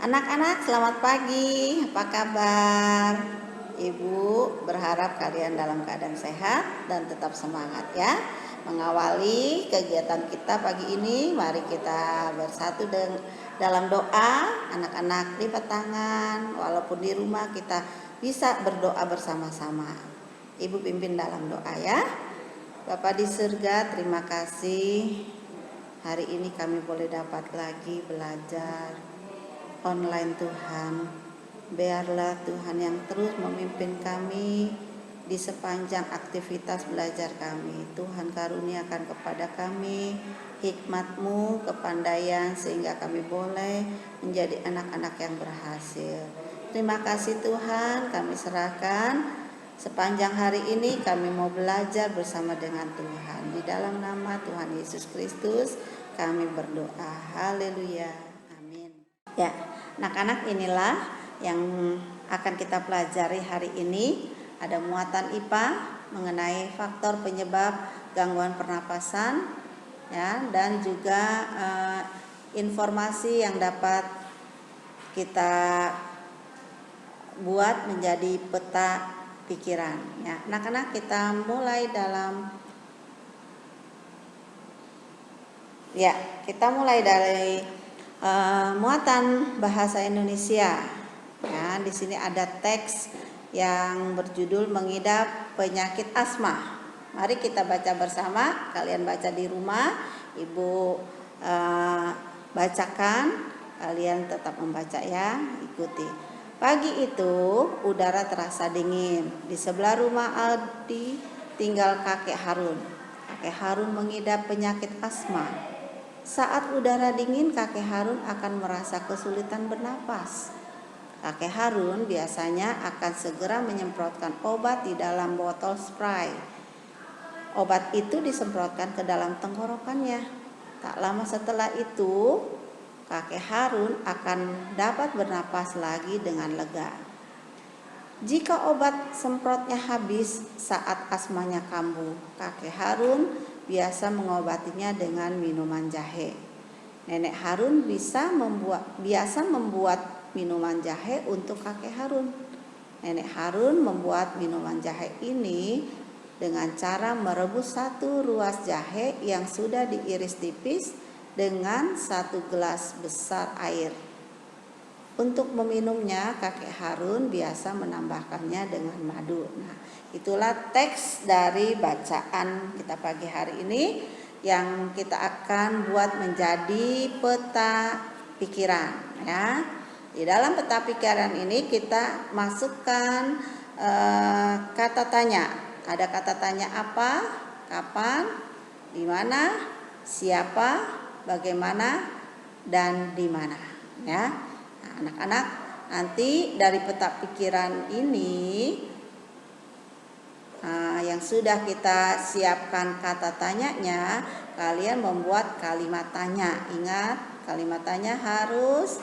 Anak-anak, selamat pagi. Apa kabar? Ibu berharap kalian dalam keadaan sehat dan tetap semangat ya. Mengawali kegiatan kita pagi ini, mari kita bersatu dalam doa. Anak-anak lipat tangan, walaupun di rumah kita bisa berdoa bersama-sama. Ibu pimpin dalam doa ya. Bapa di surga, terima kasih. Hari ini kami boleh dapat lagi belajar online Tuhan. Biarlah Tuhan yang terus memimpin kami di sepanjang aktivitas belajar kami. Tuhan karuniakan kepada kami hikmat-Mu, kepandaian sehingga kami boleh menjadi anak-anak yang berhasil. Terima kasih Tuhan, kami serahkan sepanjang hari ini kami mau belajar bersama dengan Tuhan. Di dalam nama Tuhan Yesus Kristus kami berdoa. Haleluya. Amin. Ya, anak-anak, inilah yang akan kita pelajari hari ini. Ada muatan IPA mengenai faktor penyebab gangguan pernapasan ya, dan juga informasi yang dapat kita buat menjadi peta pikiran ya. Anak-anak, kita mulai dari muatan bahasa Indonesia. Ya, di sini ada teks yang berjudul mengidap penyakit asma. Mari kita baca bersama. Kalian baca di rumah, Ibu bacakan. Kalian tetap membaca ya, ikuti. Pagi itu udara terasa dingin. Di sebelah rumah Aldi tinggal kakek Harun. Kakek Harun mengidap penyakit asma. Saat udara dingin, kakek Harun akan merasa kesulitan bernapas. Kakek Harun biasanya akan segera menyemprotkan obat di dalam botol spray. Obat itu disemprotkan ke dalam tenggorokannya. Tak lama setelah itu, kakek Harun akan dapat bernapas lagi dengan lega. Jika obat semprotnya habis saat asmanya kambuh, kakek Harun biasa mengobatinya dengan minuman jahe. Nenek Harun biasa membuat minuman jahe untuk kakek Harun. Nenek Harun membuat minuman jahe ini dengan cara merebus 1 ruas jahe yang sudah diiris tipis dengan 1 gelas besar air. Untuk meminumnya, kakek Harun biasa menambahkannya dengan madu. Nah, itulah teks dari bacaan kita pagi hari ini yang kita akan buat menjadi peta pikiran ya. Di dalam peta pikiran ini kita masukkan kata tanya. Ada kata tanya apa, kapan, di mana, siapa, bagaimana, dan di mana ya. Nah, anak-anak, nanti dari peta pikiran ini yang sudah kita siapkan kata tanyanya, kalian membuat kalimat tanya. Ingat, kalimat tanya harus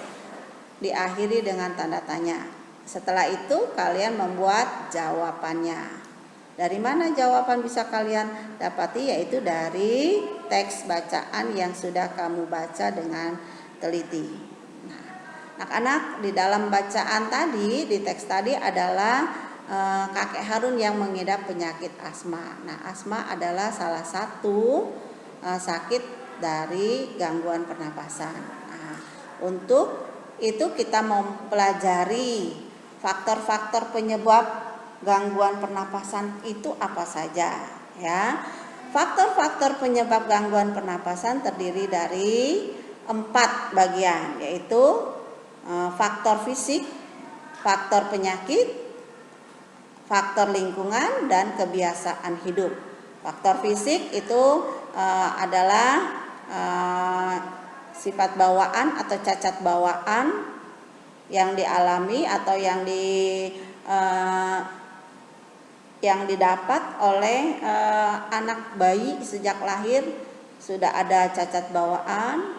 diakhiri dengan tanda tanya. Setelah itu kalian membuat jawabannya. Dari mana jawaban bisa kalian dapati? Yaitu dari teks bacaan yang sudah kamu baca dengan teliti. Nah, anak-anak, di dalam bacaan tadi, di teks tadi adalah kakek Harun yang mengidap penyakit asma. Nah, asma adalah salah satu sakit dari gangguan pernapasan. Nah, untuk itu kita mempelajari faktor-faktor penyebab gangguan pernapasan itu apa saja ya. Faktor-faktor penyebab gangguan pernapasan terdiri dari 4 bagian, yaitu faktor fisik, faktor penyakit, faktor lingkungan, dan kebiasaan hidup. Faktor fisik itu adalah sifat bawaan atau cacat bawaan yang dialami atau yang didapat oleh anak bayi sejak lahir sudah ada cacat bawaan.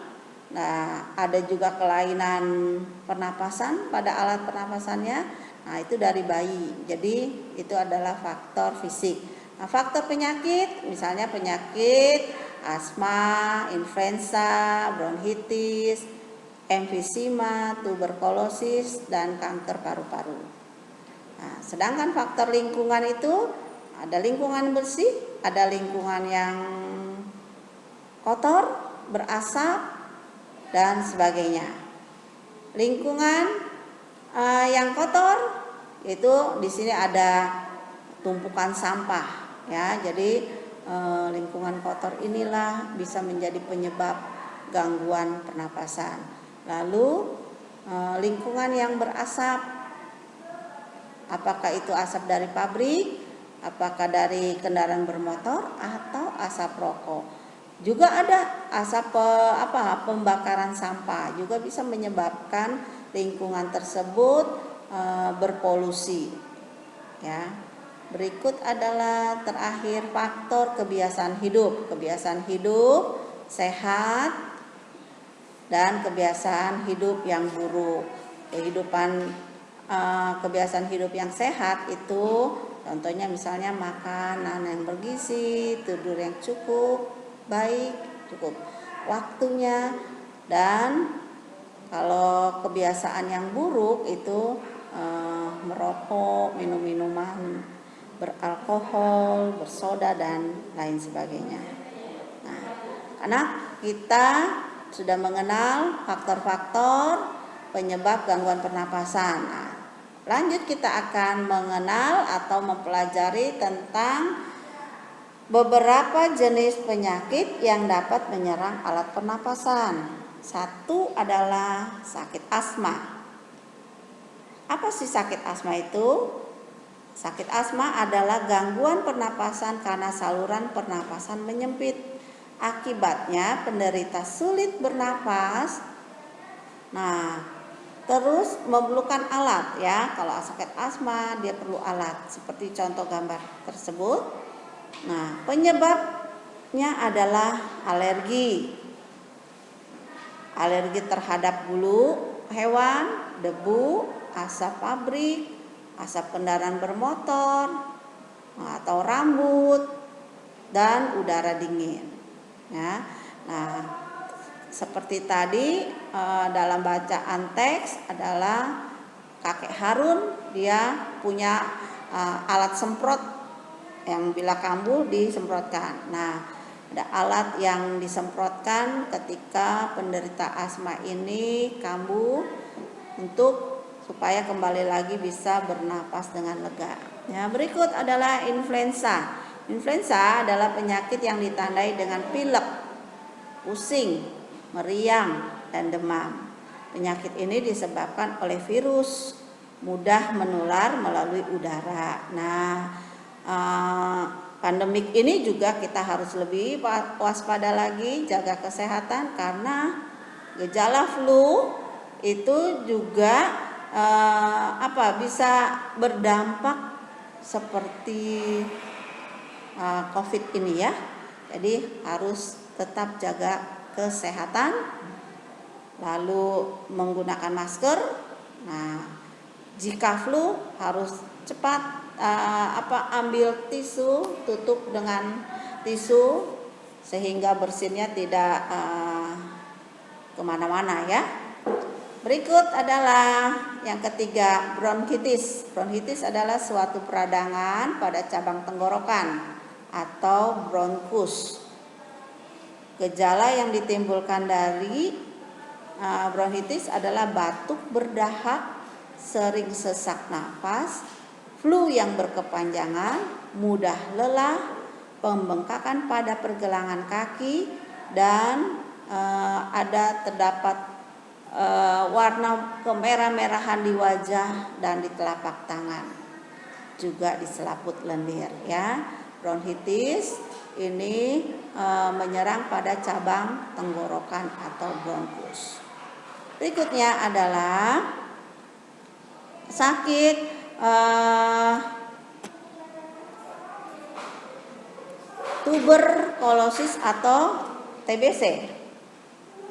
Nah, ada juga kelainan pernapasan pada alat pernapasannya. Nah, itu dari bayi. Jadi itu adalah faktor fisik. Nah, faktor penyakit, misalnya penyakit asma, influenza, bronkitis, emfisema, tuberkulosis, dan kanker paru-paru. Nah, sedangkan faktor lingkungan itu ada lingkungan bersih, ada lingkungan yang kotor, berasap, dan sebagainya. Lingkungan yang kotor itu di sini ada tumpukan sampah, ya. Jadi lingkungan kotor inilah bisa menjadi penyebab gangguan pernapasan. Lalu lingkungan yang berasap, apakah itu asap dari pabrik, apakah dari kendaraan bermotor, atau asap rokok. Juga ada asap pembakaran sampah, juga bisa menyebabkan lingkungan tersebut berpolusi, ya. Berikut adalah terakhir faktor kebiasaan hidup. Kebiasaan hidup sehat dan kebiasaan hidup yang buruk. Kebiasaan hidup yang sehat itu contohnya misalnya makanan yang bergizi, tidur yang cukup baik, cukup waktunya. Dan kalau kebiasaan yang buruk itu merokok, minum minuman beralkohol, bersoda, dan lain sebagainya. Nah, karena kita sudah mengenal faktor-faktor penyebab gangguan pernapasan. Nah, lanjut kita akan mengenal atau mempelajari tentang beberapa jenis penyakit yang dapat menyerang alat pernapasan. Satu adalah sakit asma. Apa sih sakit asma itu? Sakit asma adalah gangguan pernapasan karena saluran pernapasan menyempit. Akibatnya penderita sulit bernapas. Nah, terus memerlukan alat, ya. Kalau sakit asma dia perlu alat seperti contoh gambar tersebut. Nah, penyebabnya adalah alergi. Alergi terhadap bulu hewan, debu, asap pabrik, asap kendaraan bermotor, atau rambut, dan udara dingin, ya. Nah, seperti tadi dalam bacaan teks adalah kakek Harun, dia punya alat semprot yang bila kambuh disemprotkan. Nah, ada alat yang disemprotkan ketika penderita asma ini kambuh untuk supaya kembali lagi bisa bernapas dengan lega. Ya, berikut adalah influenza. Influenza adalah penyakit yang ditandai dengan pilek, pusing, meriang, dan demam. Penyakit ini disebabkan oleh virus, mudah menular melalui udara. Nah, pandemik ini juga kita harus lebih waspada lagi, jaga kesehatan, karena gejala flu itu juga bisa berdampak seperti COVID ini, ya. Jadi harus tetap jaga kesehatan, lalu menggunakan masker. Nah, jika flu harus cepat ambil tisu, tutup dengan tisu sehingga bersinnya tidak kemana-mana, ya. Berikut adalah yang ketiga, bronkitis. Bronkitis adalah suatu peradangan pada cabang tenggorokan atau bronkus. Gejala yang ditimbulkan dari bronkitis adalah batuk berdahak, sering sesak napas, flu yang berkepanjangan, mudah lelah, pembengkakan pada pergelangan kaki, dan terdapat warna kemerah-merahan di wajah dan di telapak tangan, juga di selaput lendir, ya. Bronkitis ini menyerang pada cabang tenggorokan atau bronkus. Berikutnya adalah sakit tuberkulosis atau TBC.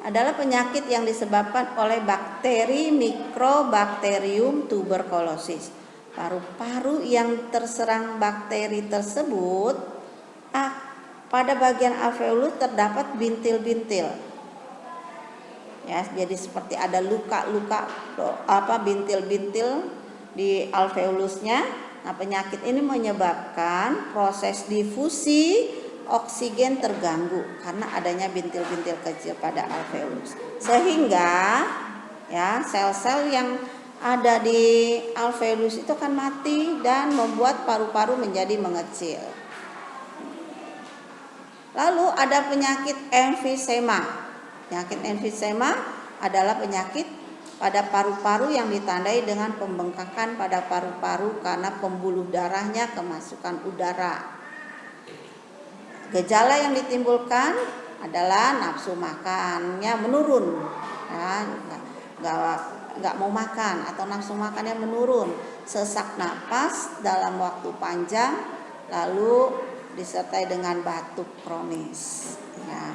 Adalah penyakit yang disebabkan oleh bakteri Mycobacterium tuberculosis. Paru-paru yang terserang bakteri tersebut, pada bagian alveolus terdapat bintil-bintil, Ya, jadi seperti ada luka-luka bintil-bintil di alveolusnya. Nah, penyakit ini menyebabkan proses difusi oksigen terganggu karena adanya bintil-bintil kecil pada alveolus. Sehingga ya sel-sel yang ada di alveolus itu akan mati dan membuat paru-paru menjadi mengecil. Lalu ada penyakit emfisema. Penyakit emfisema adalah penyakit pada paru-paru yang ditandai dengan pembengkakan pada paru-paru karena pembuluh darahnya kemasukan udara. Gejala yang ditimbulkan adalah nafsu makannya menurun, ya, nggak mau makan atau nafsu makannya menurun, sesak napas dalam waktu panjang, lalu disertai dengan batuk kronis. Ya.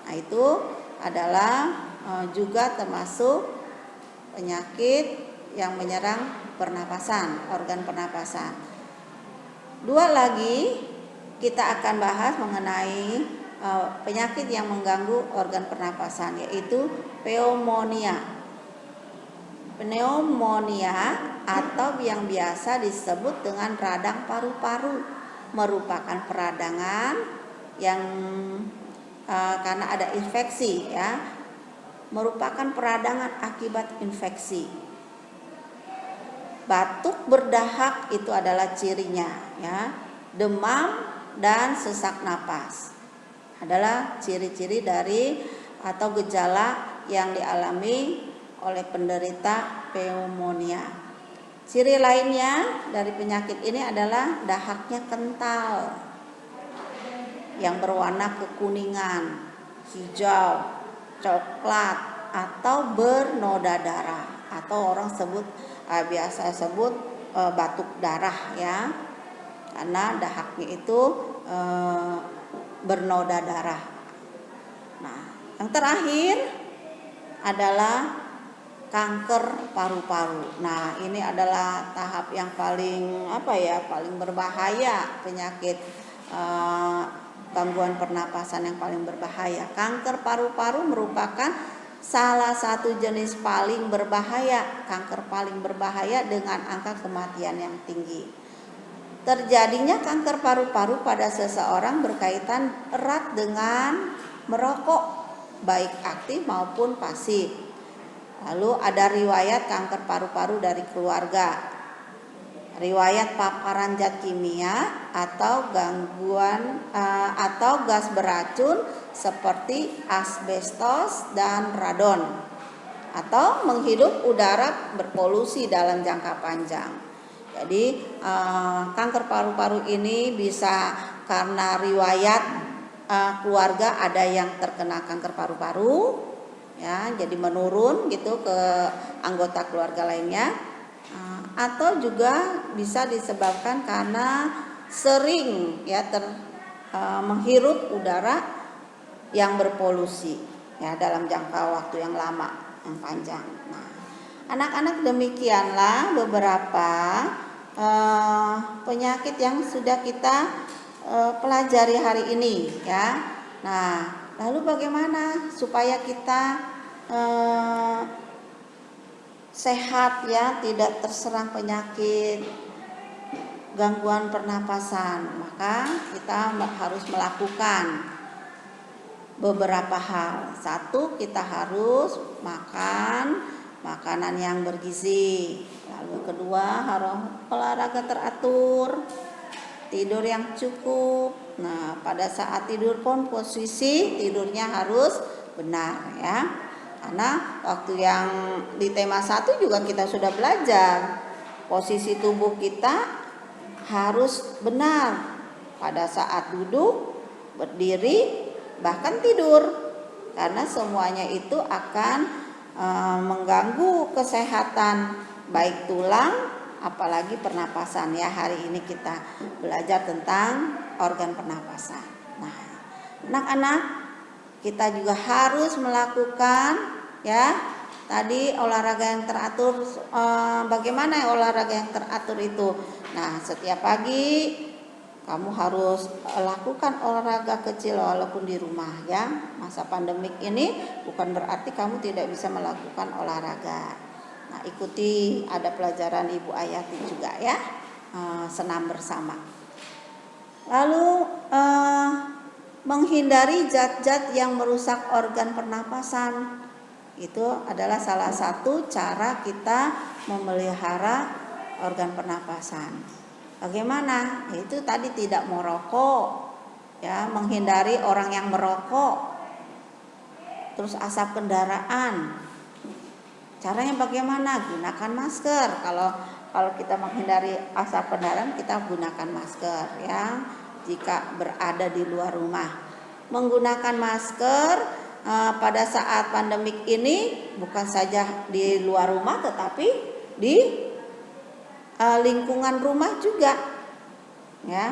Nah, itu adalah juga termasuk penyakit yang menyerang pernapasan, organ pernapasan. Dua lagi kita akan bahas mengenai penyakit yang mengganggu organ pernapasan, yaitu pneumonia. Pneumonia atau yang biasa disebut dengan radang paru-paru merupakan peradangan yang karena ada infeksi, ya, merupakan peradangan akibat infeksi. Batuk berdahak itu adalah cirinya, ya. Demam dan sesak napas adalah ciri-ciri dari atau gejala yang dialami oleh penderita pneumonia. Ciri lainnya dari penyakit ini adalah dahaknya kental yang berwarna kekuningan, hijau, coklat atau bernoda darah atau orang biasa sebut batuk darah, ya, karena dahaknya itu bernoda darah. Nah, yang terakhir adalah kanker paru-paru. Nah, ini adalah tahap yang paling paling berbahaya, penyakit gangguan pernapasan yang paling berbahaya. Kanker paru-paru merupakan salah satu jenis paling berbahaya, kanker paling berbahaya dengan angka kematian yang tinggi. Terjadinya kanker paru-paru pada seseorang berkaitan erat dengan merokok, baik aktif maupun pasif. Lalu ada riwayat kanker paru-paru dari keluarga, riwayat paparan zat kimia atau gangguan atau gas beracun seperti asbestos dan radon, atau menghirup udara berpolusi dalam jangka panjang. Jadi kanker paru-paru ini bisa karena riwayat keluarga ada yang terkena kanker paru-paru, ya, jadi menurun gitu ke anggota keluarga lainnya, atau juga bisa disebabkan karena sering ya menghirup udara yang berpolusi, ya, dalam jangka waktu yang lama, yang panjang. Nah, anak-anak, demikianlah beberapa penyakit yang sudah kita pelajari hari ini, ya. Nah, lalu bagaimana supaya kita sehat, ya, tidak terserang penyakit gangguan pernapasan? Maka kita harus melakukan beberapa hal. Satu, kita harus makan makanan yang bergizi. Lalu kedua, harus olahraga teratur, tidur yang cukup. Nah, pada saat tidur pun posisi tidurnya harus benar, ya. Karena waktu yang di tema 1 juga kita sudah belajar, posisi tubuh kita harus benar pada saat duduk, berdiri, bahkan tidur. Karena semuanya itu akan mengganggu kesehatan baik tulang apalagi pernapasan, ya. Hari ini kita belajar tentang organ pernapasan. Nah, anak-anak, kita juga harus melakukan, ya, tadi olahraga yang teratur. Bagaimana olahraga yang teratur itu? Nah, setiap pagi Kamu harus lakukan olahraga kecil walaupun di rumah ya. Masa pandemik ini bukan berarti kamu tidak bisa melakukan olahraga. Nah, ikuti ada pelajaran Ibu Ayati juga ya, senam bersama. Lalu menghindari zat-zat yang merusak organ pernapasan. Itu adalah salah satu cara kita memelihara organ pernapasan. Bagaimana? Itu tadi tidak merokok, ya, menghindari orang yang merokok, terus asap kendaraan. Caranya bagaimana? Gunakan masker. Kalau kita menghindari asap kendaraan, kita gunakan masker, ya. Jika berada di luar rumah, menggunakan masker pada saat pandemik ini bukan saja di luar rumah, tetapi di lingkungan rumah juga, ya,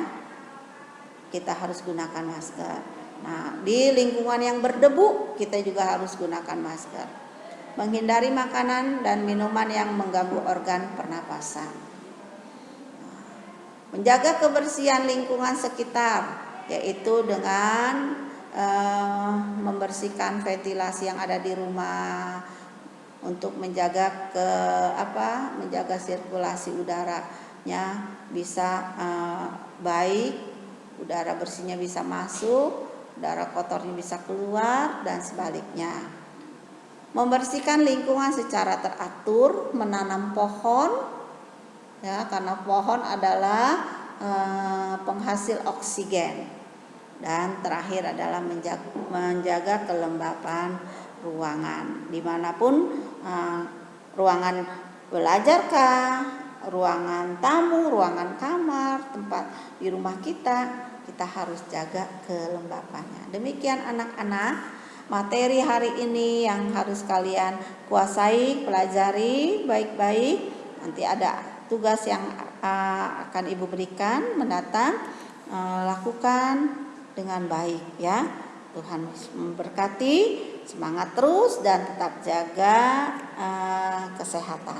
kita harus gunakan masker. Nah, di lingkungan yang berdebu kita juga harus gunakan masker. Menghindari makanan dan minuman yang mengganggu organ pernapasan. Menjaga kebersihan lingkungan sekitar, yaitu dengan membersihkan ventilasi yang ada di rumah, untuk menjaga menjaga sirkulasi udaranya bisa baik, udara bersihnya bisa masuk, udara kotornya bisa keluar, dan sebaliknya. Membersihkan lingkungan secara teratur, menanam pohon, ya, karena pohon adalah penghasil oksigen. Dan terakhir adalah menjaga kelembapan ruangan, dimanapun ruangan belajar kah, ruangan tamu, ruangan kamar, tempat di rumah kita harus jaga kelembapannya. Demikian anak-anak, materi hari ini yang harus kalian kuasai, pelajari baik-baik. Nanti ada tugas yang akan Ibu berikan mendatang, lakukan dengan baik ya. Tuhan memberkati, semangat terus dan tetap jaga kesehatan.